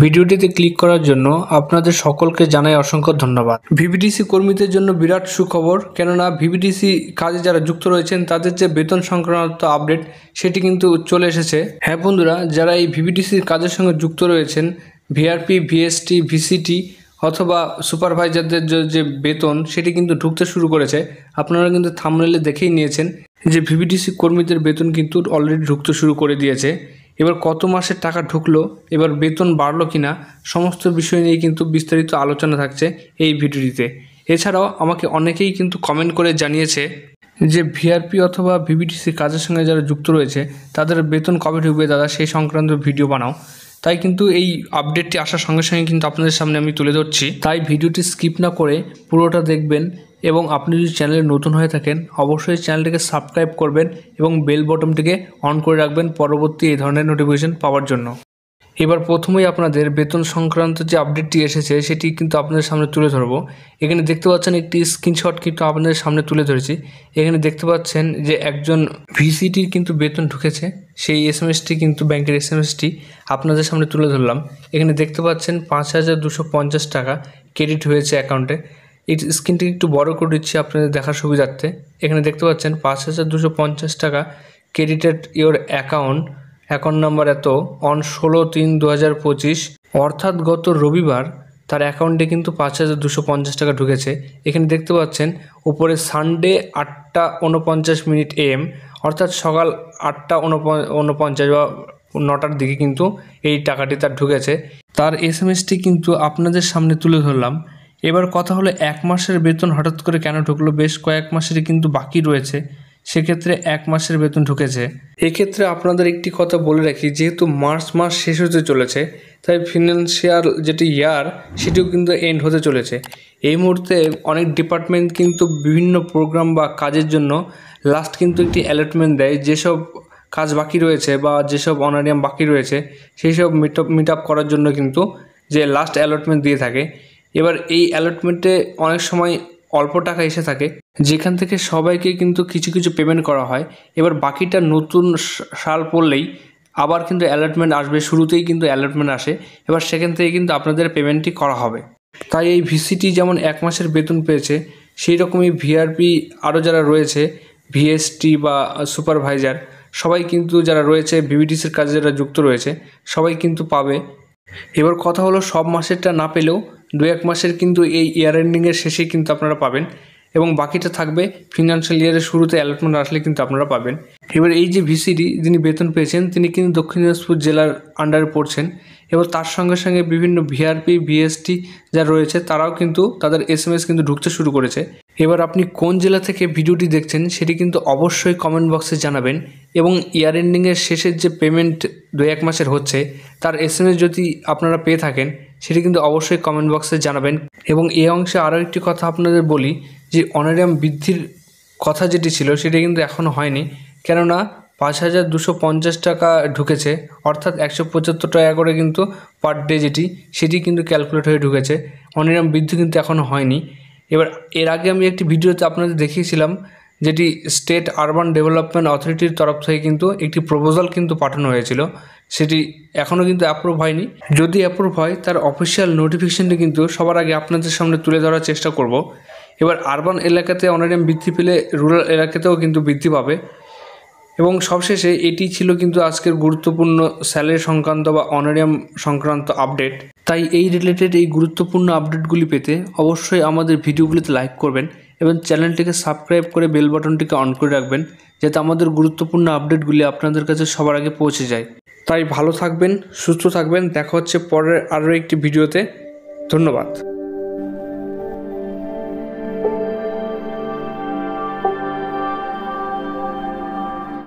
ভিডিওটিতে ক্লিক করার জন্য আপনাদের সকলকে জানাই অসংখ্য ধন্যবাদ। ভিভিডিসি কর্মীদের জন্য বিরাট সুখবর, কেননা ভিভিডিসি কাজে যারা যুক্ত রয়েছেন তাদের যে বেতন সংক্রান্ত আপডেট সেটি কিন্তু চলে এসেছে। হ্যাঁ বন্ধুরা, যারা এই ভিভিডিসির কাজের সঙ্গে যুক্ত রয়েছেন, ভিআরপি, ভিএসটি, ভিসিটি অথবা সুপারভাইজারদের যে বেতন সেটি কিন্তু ঢুকতে শুরু করেছে। আপনারা কিন্তু থাম্বনেলে দেখেই নিয়েছেন যে ভিভিডিসি কর্মীদের বেতন কিন্তু অলরেডি ঢুকতে শুরু করে দিয়েছে। এবার কত মাসের টাকা ঢুকলো, এবার বেতন বাড়লো কিনা, সমস্ত বিষয় নিয়ে কিন্তু বিস্তারিত আলোচনা থাকছে এই ভিডিওটিতে। এছাড়াও আমাকে অনেকেই কিন্তু কমেন্ট করে জানিয়েছে যে ভিআরপি অথবা ভিভিডিসি কাজের সঙ্গে যারা যুক্ত রয়েছে তাদের বেতন কবে ঢুকবে দাদা, সেই সংক্রান্ত ভিডিও বানাও। তাই কিন্তু এই আপডেটটি আসার সঙ্গে সঙ্গে কিন্তু আপনাদের সামনে আমি তুলে ধরছি। তাই ভিডিওটি স্কিপ না করে পুরোটা দেখবেন এবং আপনি যদি চ্যানেলে নতুন হয়ে থাকেন অবশ্যই চ্যানেলটিকে সাবস্ক্রাইব করবেন এবং বেল বটনটিকে অন করে রাখবেন পরবর্তী এই ধরনের নোটিফিকেশন পাওয়ার জন্য। এবার প্রথমেই আপনাদের বেতন সংক্রান্ত যে আপডেটটি এসেছে সেটি কিন্তু আপনাদের সামনে তুলে ধরবো। এখানে দেখতে পাচ্ছেন একটি স্ক্রিনশট কিন্তু আপনাদের সামনে তুলে ধরেছি। এখানে দেখতে পাচ্ছেন যে একজন ভিসিটির কিন্তু বেতন ঢুকেছে, সেই এসএমএসটি কিন্তু ব্যাংকের এসএমএসটি আপনাদের সামনে তুলে ধরলাম। এখানে দেখতে পাচ্ছেন 5,250 টাকা ক্রেডিট হয়েছে অ্যাকাউন্টে। এই স্ক্রিনটি একটু বড় করে দিচ্ছি আপনাদের দেখার সুবিধার্থে। এখানে দেখতে পাচ্ছেন 5,250 টাকা ক্রেডিটেড ইওর অ্যাকাউন্ট নাম্বার এত অন 16/3/2025, অর্থাৎ গত রবিবার তার অ্যাকাউন্টে কিন্তু 5,250 টাকা ঢুকেছে। এখানে দেখতে পাচ্ছেন উপরে সানডে 8:49 AM, অর্থাৎ সকাল 8:49 বা 9টার দিকে কিন্তু এই টাকাটি তার ঢুকেছে। তার এসএমএসটি কিন্তু আপনাদের সামনে তুলে ধরলাম। এবার কথা হলো, এক মাসের বেতন হঠাৎ করে কেন ঢুকলো? বেশ কয়েক মাসেরই কিন্তু বাকি রয়েছে, সেক্ষেত্রে এক মাসের বেতন ঢুকেছে। এক্ষেত্রে আপনাদের একটি কথা বলে রাখি, যেহেতু মার্চ মাস শেষ হতে চলেছে তাই ফিনান্সিয়াল যেটি ইয়ার সেটিও কিন্তু এন্ড হতে চলেছে। এই মুহূর্তে অনেক ডিপার্টমেন্ট কিন্তু বিভিন্ন প্রোগ্রাম বা কাজের জন্য লাস্ট কিন্তু একটি অ্যালটমেন্ট দেয়। যেসব কাজ বাকি রয়েছে বা যেসব অনারিয়াম বাকি রয়েছে সেই সব মিট আপ করার জন্য কিন্তু যে লাস্ট অ্যালটমেন্ট দিয়ে থাকে। এবার এই অ্যালটমেন্টে অনেক সময় অল্প টাকা এসে থাকে, যেখান থেকে সবাইকে কিন্তু কিছু কিছু পেমেন্ট করা হয়। এবার বাকিটা নতুন সাল পড়লেই আবার কিন্তু অ্যালটমেন্ট আসবে, শুরুতেই কিন্তু অ্যালটমেন্ট আসে, এবার সেখান থেকে কিন্তু আপনাদের পেমেন্টটি করা হবে। তাই এই ভিসিটি যেমন এক মাসের বেতন পেয়েছে, সেই রকমই ভিআরপি আরও যারা রয়েছে, ভিএসটি বা সুপারভাইজার সবাই কিন্তু যারা রয়েছে ভিভিডিসির কাজে যারা যুক্ত রয়েছে সবাই কিন্তু পাবে। এবার কথা হলো, সব মাসেরটা না পেলেও 2-1 মাসের কিন্তু এই ইয়ার এন্ডিংয়ের শেষেই কিন্তু আপনারা পাবেন এবং বাকিটা থাকবে ফিনান্সিয়াল ইয়ারের শুরুতে অ্যালটমেন্ট আসলে কিন্তু আপনারা পাবেন। এবার এই যে ভিসিডি যিনি বেতন পেয়েছেন তিনি কিন্তু দক্ষিণ দিনাজপুর জেলার আন্ডারে পড়ছেন। এবার তার সঙ্গে সঙ্গে বিভিন্ন ভিআরপি, ভিএসটি যারা রয়েছে তারাও কিন্তু তাদের এসএমএস কিন্তু ঢুকতে শুরু করেছে। এবার আপনি কোন জেলা থেকে ভিডিওটি দেখছেন সেটি কিন্তু অবশ্যই কমেন্ট বক্সে জানাবেন এবং ইয়ার এন্ডিংয়ের শেষের যে পেমেন্ট 2-1 মাসের হচ্ছে তার এসএমএস যদি আপনারা পেয়ে থাকেন সেটি কিন্তু অবশ্যই কমেন্ট বক্সে জানাবেন। এবং এই অংশে আরও একটি কথা আপনাদের বলি যে অনারিয়াম বৃদ্ধির কথা যেটি ছিল সেটি কিন্তু এখনও হয়নি, কেননা 5,250 টাকা ঢুকেছে, অর্থাৎ 175 টাকা করে কিন্তু পার ডে সেটি কিন্তু ক্যালকুলেট হয়ে ঢুকেছে। অনারিয়াম বৃদ্ধি কিন্তু এখনও হয়নি। এবার এর আগে আমি একটি ভিডিওতে আপনাদের দেখিয়েছিলাম যেটি স্টেট আরবান ডেভেলপমেন্ট অথরিটির তরফ থেকে কিন্তু একটি প্রপোজাল কিন্তু পাঠানো হয়েছিল, সেটি এখনও কিন্তু অ্যাপ্রুভ হয়নি। যদি অ্যাপ্রুভ হয় তার অফিসিয়াল নোটিফিকেশনটি কিন্তু সবার আগে আপনাদের সামনে তুলে ধরার চেষ্টা করব। এবার আরবান এলাকাতে অনারিয়াম বৃদ্ধি পেলে রুরাল এলাকাতেও কিন্তু বৃদ্ধি পাবে। এবং সবশেষে এটি ছিল কিন্তু আজকের গুরুত্বপূর্ণ স্যালারি সংক্রান্ত বা অনারিয়াম সংক্রান্ত আপডেট। তাই এই রিলেটেড এই গুরুত্বপূর্ণ আপডেটগুলি পেতে অবশ্যই আমাদের ভিডিওগুলিতে লাইক করবেন এবং চ্যানেলটিকে সাবস্ক্রাইব করে বেল বাটনটিকে অন করে রাখবেন, যাতে আমাদের গুরুত্বপূর্ণ আপডেটগুলি আপনাদের কাছে সবার আগে পৌঁছে যায়। তাই ভালো থাকবেন, সুস্থ থাকবেন, দেখা হচ্ছে পরের আরও একটি ভিডিওতে। ধন্যবাদ।